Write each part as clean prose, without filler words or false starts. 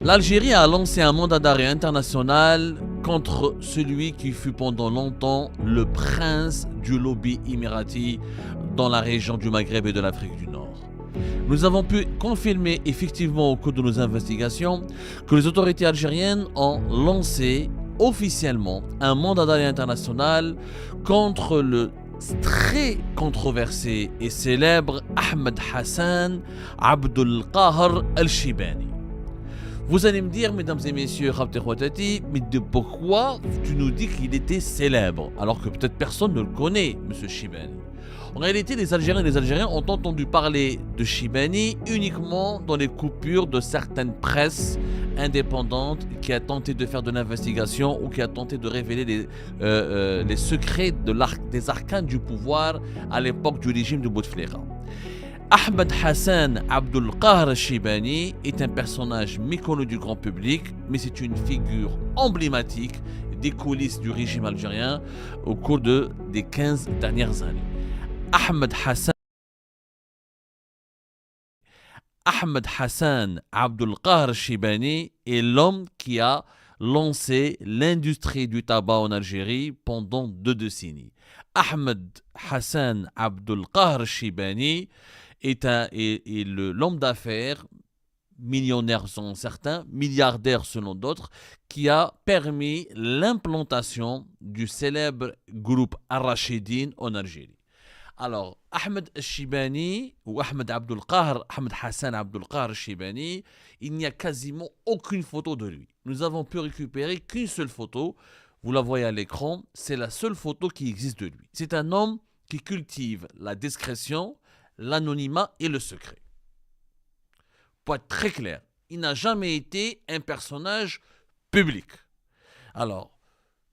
L'Algérie a lancé un mandat d'arrêt international contre celui qui fut pendant longtemps le prince du lobby émirati dans la région du Maghreb et de l'Afrique du Nord. Nous avons pu confirmer effectivement au cours de nos investigations que les autorités algériennes ont lancé officiellement un mandat d'arrêt international contre le très controversé et célèbre Ahmed Hassan Abdul Qahar al-Shibani. Vous allez me dire, mesdames et messieurs, mais de pourquoi tu nous dis qu'il était célèbre, alors que peut-être personne ne le connaît, monsieur Shibani. En réalité, les Algériens ont entendu parler de Shibani uniquement dans les coupures de certaines presses indépendantes qui a tenté de faire de l'investigation ou qui a tenté de révéler les secrets des arcanes du pouvoir à l'époque du régime de Bouteflika. Ahmed Hassan Abdul Qahar Shibani est un personnage méconnu du grand public, mais c'est une figure emblématique des coulisses du régime algérien au cours des 15 dernières années. Ahmed Hassan Abdul Qahar Shibani est l'homme qui a lancé l'industrie du tabac en Algérie pendant 2 décennies. Ahmed Hassan Abdul Qahar Shibani est l'homme d'affaires, millionnaire selon certains, milliardaire selon d'autres, qui a permis l'implantation du célèbre groupe Ar-Rachidine en Algérie. Alors, Ahmed Shibani ou Ahmed Hassan Abdul Qahar Shibani, il n'y a quasiment aucune photo de lui. Nous avons pu récupérer qu'une seule photo, vous la voyez à l'écran, c'est la seule photo qui existe de lui. C'est un homme qui cultive la discrétion, l'anonymat et le secret. Pour être très clair, il n'a jamais été un personnage public. Alors,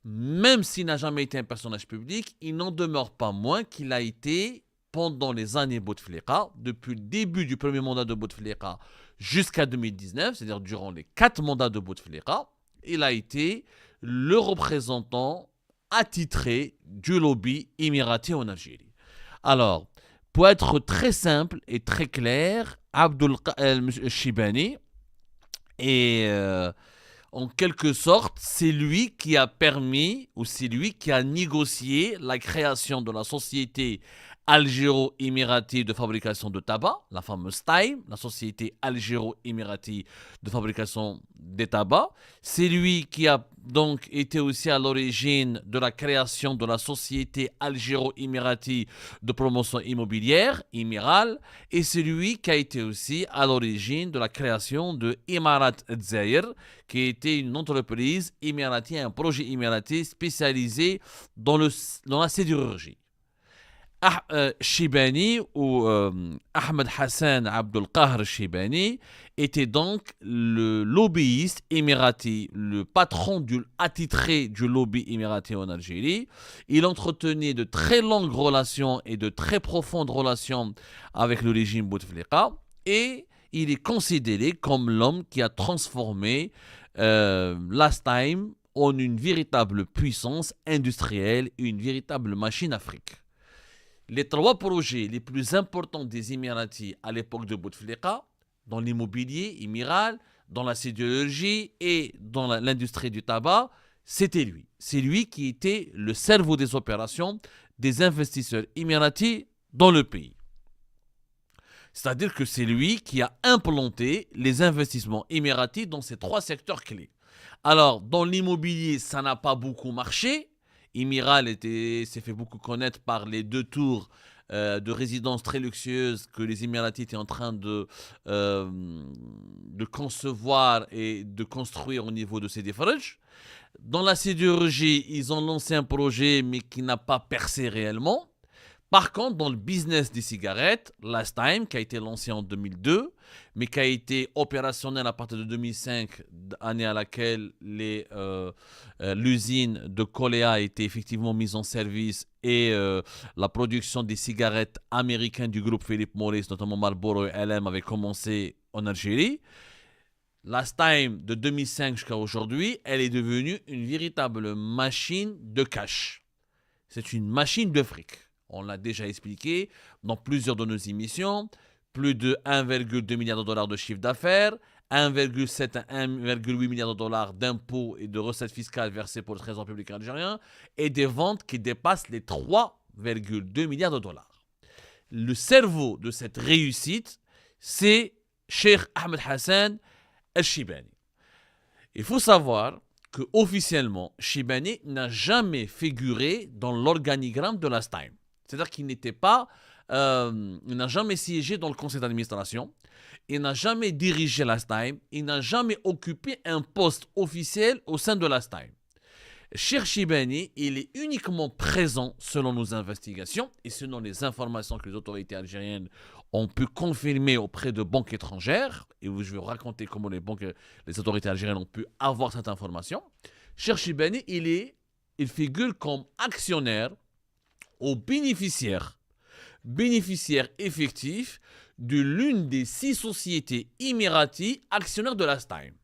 même s'il n'a jamais été un personnage public, il n'en demeure pas moins qu'il a été, pendant les années Bouteflika, depuis le début du premier mandat de Bouteflika jusqu'à 2019, c'est-à-dire durant les 4 mandats de Bouteflika, il a été le représentant attitré du lobby émirati en Algérie. Alors, pour être très simple et très clair, Abdul Shibani est en quelque sorte, c'est lui qui a permis ou c'est lui qui a négocié la création de la société algéro-émiratie de fabrication de tabac, la fameuse TAIM, la société algéro-émiratie de fabrication des tabacs. C'est lui qui a donc été aussi à l'origine de la création de la société algéro-émiratie de promotion immobilière, Imiral, et c'est lui qui a été aussi à l'origine de la création de Imarat Zahir, qui était une entreprise émiratie, un projet émirati spécialisé dans la sidérurgie. Shibani ou Ahmed Hassan Abdul Qahar Shibani était donc le lobbyiste émirati, le patron attitré du lobby émirati en Algérie. Il entretenait de très longues relations et de très profondes relations avec le régime Bouteflika et il est considéré comme l'homme qui a transformé l'Astime en une véritable puissance industrielle et une véritable machine afrique. Les 3 projets les plus importants des Émiratis à l'époque de Bouteflika, dans l'immobilier, Imiral, dans la sidérurgie et dans l'industrie du tabac, c'était lui. C'est lui qui était le cerveau des opérations des investisseurs émiratis dans le pays. C'est-à-dire que c'est lui qui a implanté les investissements émiratis dans ces 3 secteurs clés. Alors, dans l'immobilier, ça n'a pas beaucoup marché. Imiral s'est fait beaucoup connaître par les 2 tours de résidences très luxueuses que les Émiratis étaient en train de concevoir et de construire au niveau de Sidi Faraj. Dans la sidérurgie, ils ont lancé un projet mais qui n'a pas percé réellement. Par contre, dans le business des cigarettes, Last Time, qui a été lancé en 2002, mais qui a été opérationnel à partir de 2005, année à laquelle l'usine de Coléa a été effectivement mise en service et la production des cigarettes américaines du groupe Philip Morris, notamment Marlboro et LM, avait commencé en Algérie. Last Time, de 2005 jusqu'à aujourd'hui, elle est devenue une véritable machine de cash. C'est une machine de fric. On l'a déjà expliqué dans plusieurs de nos émissions. Plus de 1,2 milliard de dollars de chiffre d'affaires, 1,7 à 1,8 milliard de dollars d'impôts et de recettes fiscales versées pour le trésor public algérien et des ventes qui dépassent les 3,2 milliards de dollars. Le cerveau de cette réussite, c'est Cheikh Ahmed Hassan El-Shibani. Il faut savoir qu'officiellement, Shibani n'a jamais figuré dans l'organigramme de l'ASTIME. C'est-à-dire qu'il il n'a jamais siégé dans le conseil d'administration, il n'a jamais dirigé l'ASTIME, il n'a jamais occupé un poste officiel au sein de l'ASTIME. Cheikh Shibani, il est uniquement présent selon nos investigations et selon les informations que les autorités algériennes ont pu confirmer auprès de banques étrangères, et où je vais raconter comment les autorités algériennes ont pu avoir cette information. Cheikh Shibani, il figure comme actionnaire ou bénéficiaire effectif de l'une des 6 sociétés émiraties actionnaires de l'ASTIME.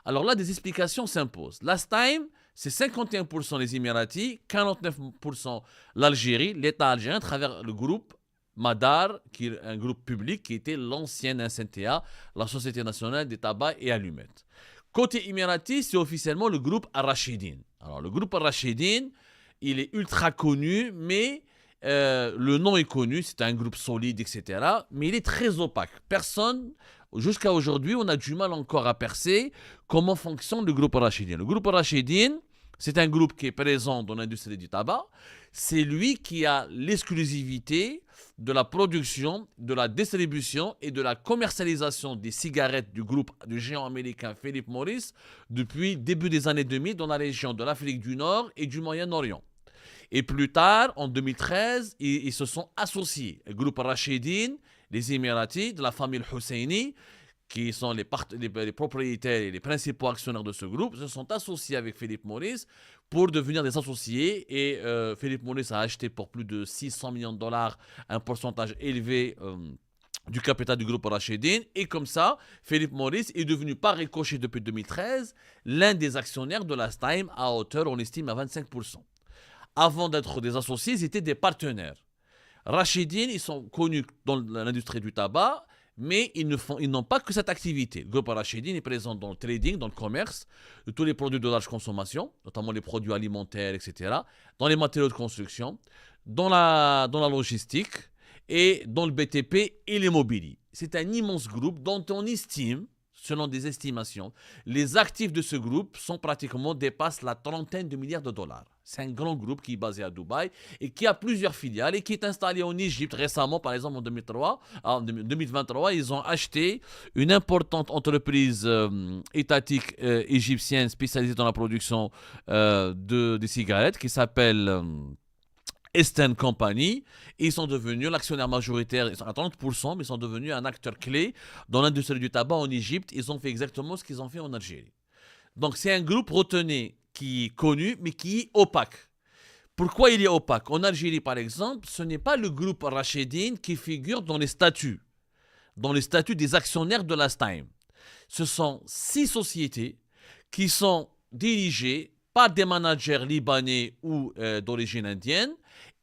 Alors là, des explications s'imposent. L'ASTIME, c'est 51% les Émiratis, 49% l'Algérie, l'État algérien, à travers le groupe Madar, qui est un groupe public qui était l'ancienne SNTA, la Société nationale des tabacs et allumettes. Côté Émirati, c'est officiellement le groupe Al-Rachidin. Alors, le groupe Al-Rachidin, il est ultra connu, mais le nom est connu, c'est un groupe solide, etc. Mais il est très opaque. Jusqu'à aujourd'hui, on a du mal encore à percer comment fonctionne le groupe Rachidine. Le groupe Rachidine, c'est un groupe qui est présent dans l'industrie du tabac. C'est lui qui a l'exclusivité de la production, de la distribution et de la commercialisation des cigarettes du groupe du géant américain Philip Morris depuis début des années 2000 dans la région de l'Afrique du Nord et du Moyen-Orient. Et plus tard, en 2013, ils se sont associés. Le groupe Rachidine, les Émiratis, de la famille Husseini, qui sont les propriétaires et les principaux actionnaires de ce groupe, se sont associés avec Philip Morris pour devenir des associés. Et Philip Morris a acheté pour plus de 600 millions de dollars un pourcentage élevé du capital du groupe Rachidine. Et comme ça, Philip Morris est devenu par ricochet depuis 2013 l'un des actionnaires de l'ASTIME à hauteur, on estime, à 25%. Avant d'être des associés, ils étaient des partenaires. Rachidine, ils sont connus dans l'industrie du tabac, mais ils n'ont pas que cette activité. Le groupe Rachidine est présent dans le trading, dans le commerce, de tous les produits de large consommation, notamment les produits alimentaires, etc., dans les matériaux de construction, dans la logistique et dans le BTP et l'immobilier. C'est un immense groupe dont on estime, selon des estimations, les actifs de ce groupe dépassent la trentaine de milliards de dollars. C'est un grand groupe qui est basé à Dubaï et qui a plusieurs filiales et qui est installé en Égypte récemment. Par exemple, en 2023, ils ont acheté une importante entreprise étatique égyptienne spécialisée dans la production des cigarettes qui s'appelle Eastern Company. Et ils sont devenus l'actionnaire majoritaire, ils sont à 30%, mais ils sont devenus un acteur clé dans l'industrie du tabac en Égypte. Ils ont fait exactement ce qu'ils ont fait en Algérie. Donc c'est un groupe, retenez, qui est connu, mais qui est opaque. Pourquoi il est opaque? En Algérie, par exemple, ce n'est pas le groupe Rachidine qui figure dans les statuts des actionnaires de l'ASTIME. Ce sont 6 sociétés qui sont dirigées par des managers libanais ou d'origine indienne.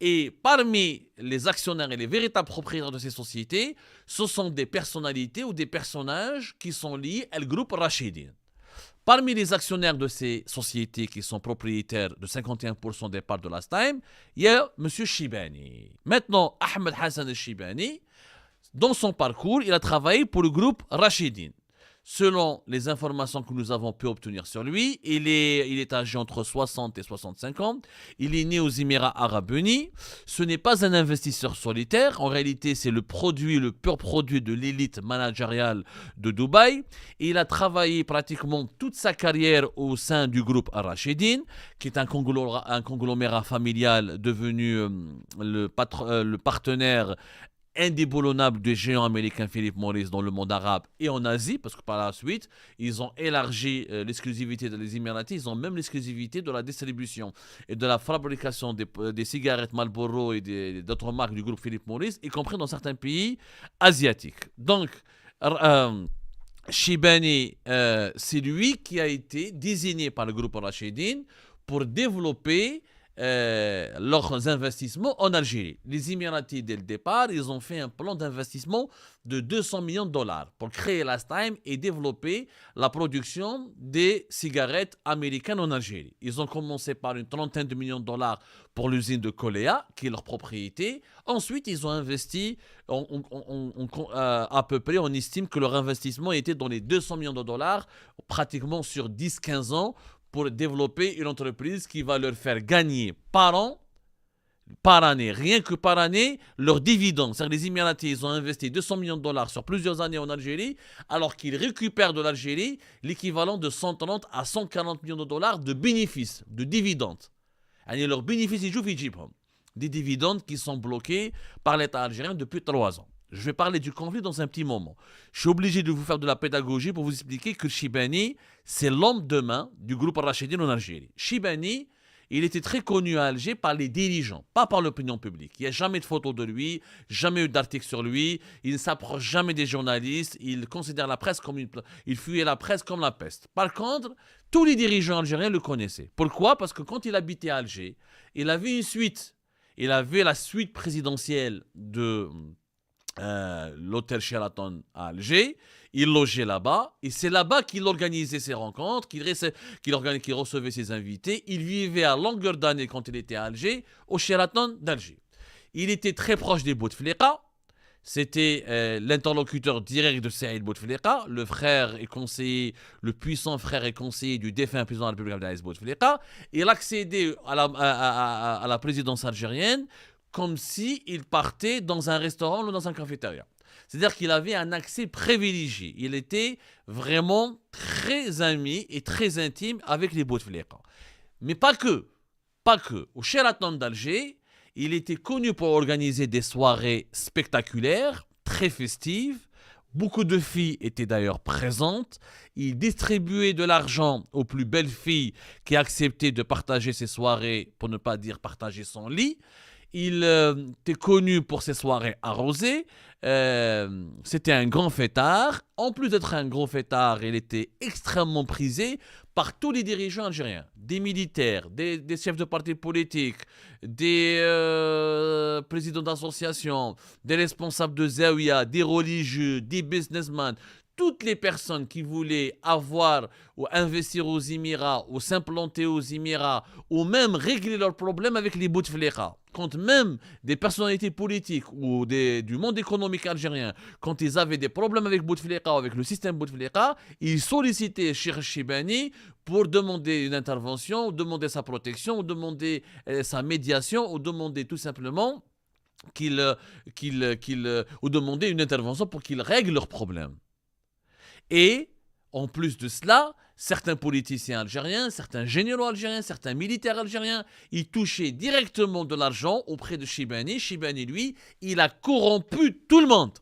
Et parmi les actionnaires et les véritables propriétaires de ces sociétés, ce sont des personnalités ou des personnages qui sont liés au groupe Rachidine. Parmi les actionnaires de ces sociétés qui sont propriétaires de 51% des parts de l'ASTIME, il y a M. Shibani. Maintenant, Ahmed Hassan El-Shibani, dans son parcours, il a travaillé pour le groupe Rachidine. Selon les informations que nous avons pu obtenir sur lui, il est âgé entre 60 et 65 ans. Il est né aux Émirats Arabes Unis. Ce n'est pas un investisseur solitaire. En réalité, c'est le pur produit de l'élite managériale de Dubaï. Et il a travaillé pratiquement toute sa carrière au sein du groupe Al-Rachidine, qui est un conglomérat familial devenu le partenaire indéboulonnable du géant américain Philip Morris dans le monde arabe et en Asie, parce que par la suite, ils ont élargi l'exclusivité des Émiratis, ils ont même l'exclusivité de la distribution et de la fabrication des cigarettes Marlboro et d'autres marques du groupe Philip Morris, y compris dans certains pays asiatiques. Donc, Shibani, c'est lui qui a été désigné par le groupe Rachidine pour développer leurs investissements en Algérie. Les Émiratis, dès le départ, ils ont fait un plan d'investissement de 200 millions de dollars pour créer Lastime et développer la production des cigarettes américaines en Algérie. Ils ont commencé par une trentaine de millions de dollars pour l'usine de Koléa, qui est leur propriété. Ensuite, ils ont investi à peu près, on estime que leur investissement était dans les 200 millions de dollars, pratiquement sur 10-15 ans, pour développer une entreprise qui va leur faire gagner par an, par année, rien que par année, leurs dividendes. C'est-à-dire les Émiratis, ils ont investi 200 millions de dollars sur plusieurs années en Algérie, alors qu'ils récupèrent de l'Algérie l'équivalent de 130 à 140 millions de dollars de bénéfices, de dividendes. Et leurs bénéfices, ils jouent des dividendes qui sont bloqués par l'État algérien depuis 3 ans. Je vais parler du conflit dans un petit moment. Je suis obligé de vous faire de la pédagogie pour vous expliquer que Chibani, c'est l'homme de main du groupe Rachidine en Algérie. Chibani, il était très connu à Alger par les dirigeants, pas par l'opinion publique. Il n'y a jamais de photos de lui, jamais eu d'article sur lui. Il ne s'approche jamais des journalistes. Il considère la presse comme il fuyait la presse comme la peste. Par contre, tous les dirigeants algériens le connaissaient. Pourquoi ? Parce que quand il habitait à Alger, il avait une suite. Il avait la suite présidentielle de l'hôtel Sheraton à Alger. Il logeait là-bas et c'est là-bas qu'il organisait ses rencontres, qu'il recevait ses invités. Il vivait à longueur d'année quand il était à Alger, au Sheraton d'Alger. Il était très proche des Bouteflika. C'était l'interlocuteur direct de Saïd Bouteflika, le frère et conseiller, le puissant frère et conseiller du défunt président de la République Abdelaziz Bouteflika. Il accédait à la présidence algérienne comme s'il partait dans un restaurant ou dans un cafétéria. C'est-à-dire qu'il avait un accès privilégié. Il était vraiment très ami et très intime avec les Bouteflika. Mais pas que. Au Sheraton d'Alger, il était connu pour organiser des soirées spectaculaires, très festives. Beaucoup de filles étaient d'ailleurs présentes. Il distribuait de l'argent aux plus belles filles qui acceptaient de partager ses soirées, pour ne pas dire partager son lit. Il était connu pour ses soirées arrosées. C'était un grand fêtard. En plus d'être un grand fêtard, il était extrêmement prisé par tous les dirigeants algériens. Des militaires, des chefs de partis politiques, des présidents d'associations, des responsables de Zawiya, des religieux, des businessmen. Toutes les personnes qui voulaient avoir ou investir aux Émirats, ou s'implanter aux Émirats, ou même régler leurs problèmes avec les Bouteflika. Quand même des personnalités politiques ou du monde économique algérien, quand ils avaient des problèmes avec Bouteflika ou avec le système Bouteflika, ils sollicitaient Cheikh Chibani pour demander une intervention, ou demander sa protection, ou demander sa médiation, ou demander tout simplement ou demander une intervention pour qu'ils règlent leurs problèmes. Et, en plus de cela, certains politiciens algériens, certains généraux algériens, certains militaires algériens, ils touchaient directement de l'argent auprès de Chibani. Chibani, lui, il a corrompu tout le monde.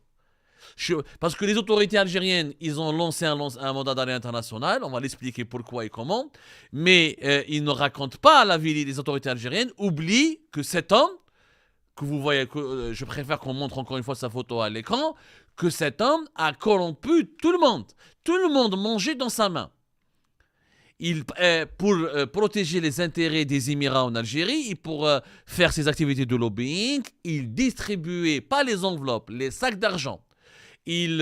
Parce que les autorités algériennes, ils ont lancé un mandat d'arrêt international, on va l'expliquer pourquoi et comment, mais ils ne racontent pas la vie des autorités algériennes, oublient que cet homme, que vous voyez, je préfère qu'on montre encore une fois sa photo à l'écran, que cet homme a corrompu tout le monde. Tout le monde mangeait dans sa main. Pour protéger les intérêts des Émirats en Algérie et pour faire ses activités de lobbying, il distribuait pas les enveloppes, les sacs d'argent. Il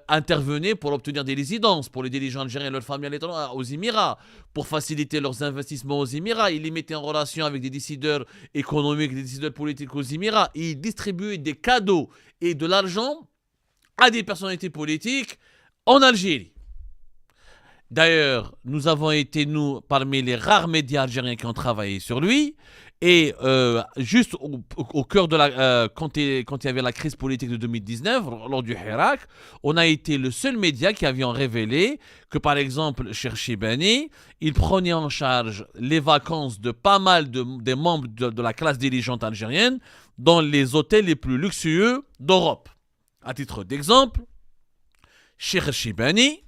intervenait pour obtenir des résidences pour les dirigeants algériens et leurs familles aux Émirats, pour faciliter leurs investissements aux Émirats. Il les mettait en relation avec des décideurs économiques, des décideurs politiques aux Émirats. Il distribuait des cadeaux et de l'argent à des personnalités politiques en Algérie. D'ailleurs, nous avons été, parmi les rares médias algériens qui ont travaillé sur lui. Et juste au cœur de quand il y avait la crise politique de 2019, lors du Hirak, on a été le seul média qui avions révélé que, par exemple, Cheikh Chibani, il prenait en charge les vacances de pas mal des membres de la classe dirigeante algérienne dans les hôtels les plus luxueux d'Europe. À titre d'exemple, Cheikh Chibani,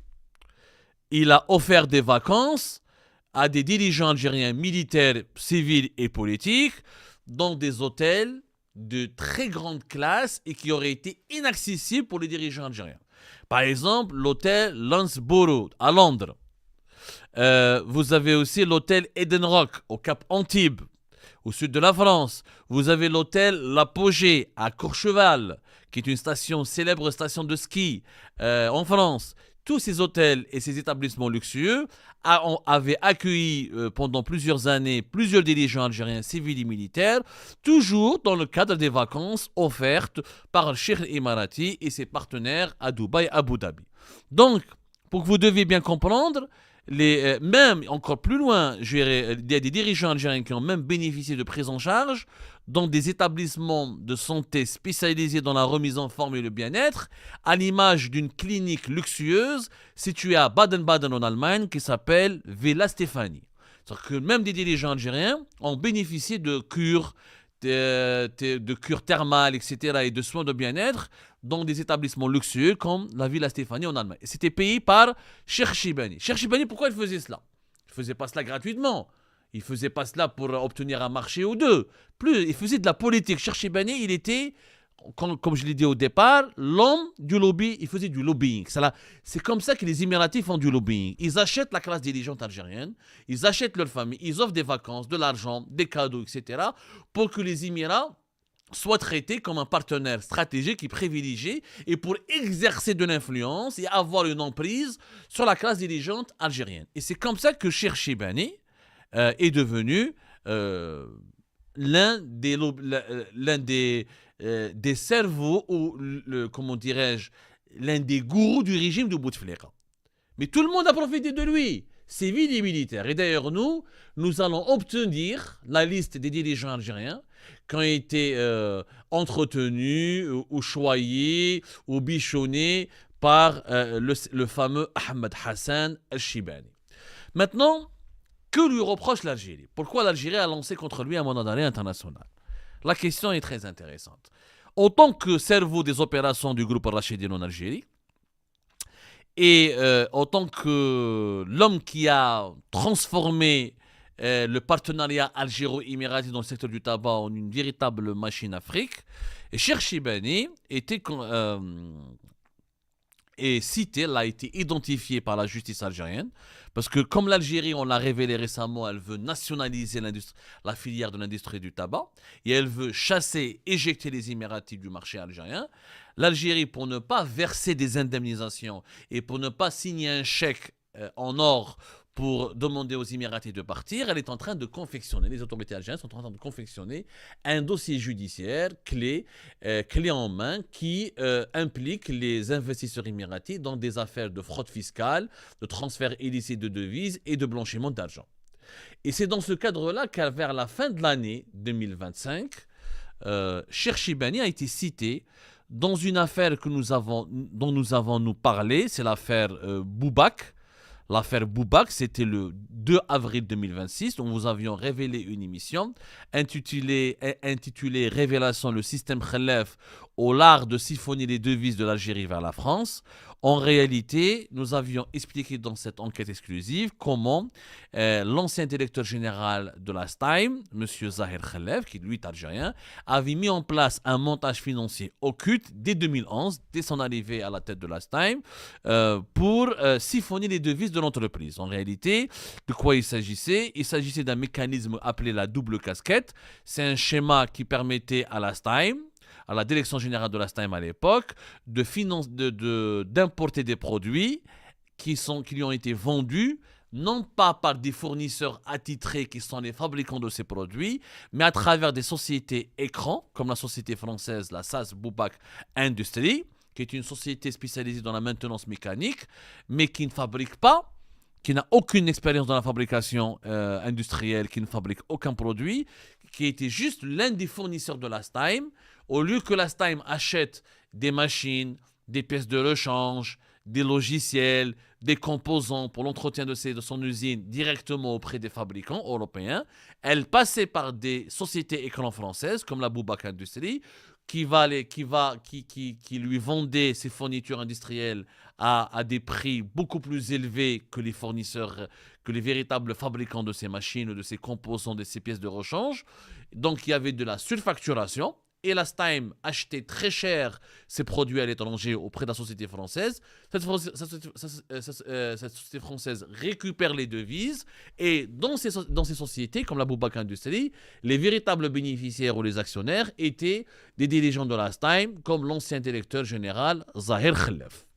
il a offert des vacances à des dirigeants algériens militaires, civils et politiques dans des hôtels de très grande classe et qui auraient été inaccessibles pour les dirigeants algériens. Par exemple, l'hôtel Lansborough à Londres. Vous avez aussi l'hôtel Eden Rock au Cap Antibes. Au sud de la France, vous avez l'hôtel L'Apogée à Courchevel, qui est une célèbre station de ski en France. Tous ces hôtels et ces établissements luxueux avaient accueilli pendant plusieurs années plusieurs dirigeants algériens civils et militaires, toujours dans le cadre des vacances offertes par le Cheikh Emirati et ses partenaires à Dubaï et Abu Dhabi. Donc, pour que vous deviez bien comprendre, même encore plus loin, il y a des dirigeants algériens qui ont même bénéficié de prise en charge dans des établissements de santé spécialisés dans la remise en forme et le bien-être, à l'image d'une clinique luxueuse située à Baden-Baden en Allemagne qui s'appelle Villa Stéphanie. C'est-à-dire que même des dirigeants algériens ont bénéficié de cures, de cures thermales, etc., et de soins de bien-être dans des établissements luxueux comme la Villa Stéphanie en Allemagne. Et c'était payé par Cheikh Chibani. Cheikh Chibani, pourquoi il faisait cela? Il ne faisait pas cela gratuitement. Il ne faisait pas cela pour obtenir un marché ou deux. Plus, il faisait de la politique. Cheikh Chibani, il était, comme je l'ai dit au départ, l'homme du lobby. Il faisait du lobbying. C'est comme ça que les Émiratis font du lobbying. Ils achètent la classe dirigeante algérienne, ils achètent leur famille, ils offrent des vacances, de l'argent, des cadeaux, etc. pour que les Émirats soient traités comme un partenaire stratégique et privilégié et pour exercer de l'influence et avoir une emprise sur la classe dirigeante algérienne. Et c'est comme ça que Cheikh Chibani est devenu l'un des cerveaux ou, comment dirais-je, l'un des gourous du régime de Bouteflika. Mais tout le monde a profité de lui, civils et militaires. Et d'ailleurs, nous allons obtenir la liste des dirigeants algériens qui ont été entretenus ou choyés ou bichonnés par le fameux Ahmed Hassan al-Shibani. Maintenant, que lui reproche l'Algérie? Pourquoi l'Algérie a lancé contre lui un mandat d'arrêt international? La question est très intéressante. En tant que cerveau des opérations du groupe Rachidine en Algérie, et en tant que l'homme qui a transformé le partenariat algéro-émirati dans le secteur du tabac en une véritable machine Afrique, Cheikh Chibani est cité, elle a été identifiée par la justice algérienne, parce que comme l'Algérie, on l'a révélé récemment, elle veut nationaliser la filière de l'industrie du tabac, et elle veut chasser, éjecter les Émiratis du marché algérien. L'Algérie, pour ne pas verser des indemnisations et pour ne pas signer un chèque en or pour demander aux Émiratis de partir, elle est en train de confectionner, les autorités algériennes sont en train de confectionner un dossier judiciaire clé en main qui implique les investisseurs émiratis dans des affaires de fraude fiscale, de transfert illicite de devises et de blanchiment d'argent. Et c'est dans ce cadre-là qu'à vers la fin de l'année 2025, Cheikh Chibani a été cité dans une affaire dont nous avons parlé, c'est l'affaire Boubac. L'affaire Boubac, c'était le 2 avril 2026, dont nous avions révélé une émission intitulée Révélation, le système Khelef au l'art de siphonner les devises de l'Algérie vers la France. En réalité, nous avions expliqué dans cette enquête exclusive comment l'ancien directeur général de la STIME, M. Zahir Khelef, qui lui est algérien, avait mis en place un montage financier occulte dès 2011, dès son arrivée à la tête de la STIME, pour siphonner les devises de l'entreprise. En réalité, de quoi il s'agissait? Il s'agissait d'un mécanisme appelé la double casquette. C'est un schéma qui permettait à la STIME, à la direction générale de la STIME à l'époque, d'importer des produits qui lui ont été vendus, non pas par des fournisseurs attitrés qui sont les fabricants de ces produits, mais à travers des sociétés écrans, comme la société française, la SAS Boubac Industrie, qui est une société spécialisée dans la maintenance mécanique, mais qui ne fabrique pas, qui n'a aucune expérience dans la fabrication industrielle, qui ne fabrique aucun produit, qui était juste l'un des fournisseurs de la STIME. Au lieu que la STIME achète des machines, des pièces de rechange, des logiciels, des composants pour l'entretien de son usine directement auprès des fabricants européens, elle passait par des sociétés écrans françaises comme la Boubac Industrie, qui lui vendait ses fournitures industrielles à des prix beaucoup plus élevés que les fournisseurs, que les véritables fabricants de ces machines, de ces composants, de ces pièces de rechange. Donc il y avait de la surfacturation et Lastime achetaient très cher ces produits à l'étranger auprès de la société française. Cette société française récupère les devises et dans ces sociétés, comme la Boubak Industrie, les véritables bénéficiaires ou les actionnaires étaient des dirigeants de Lastime, comme l'ancien directeur général Zahir Khalaf.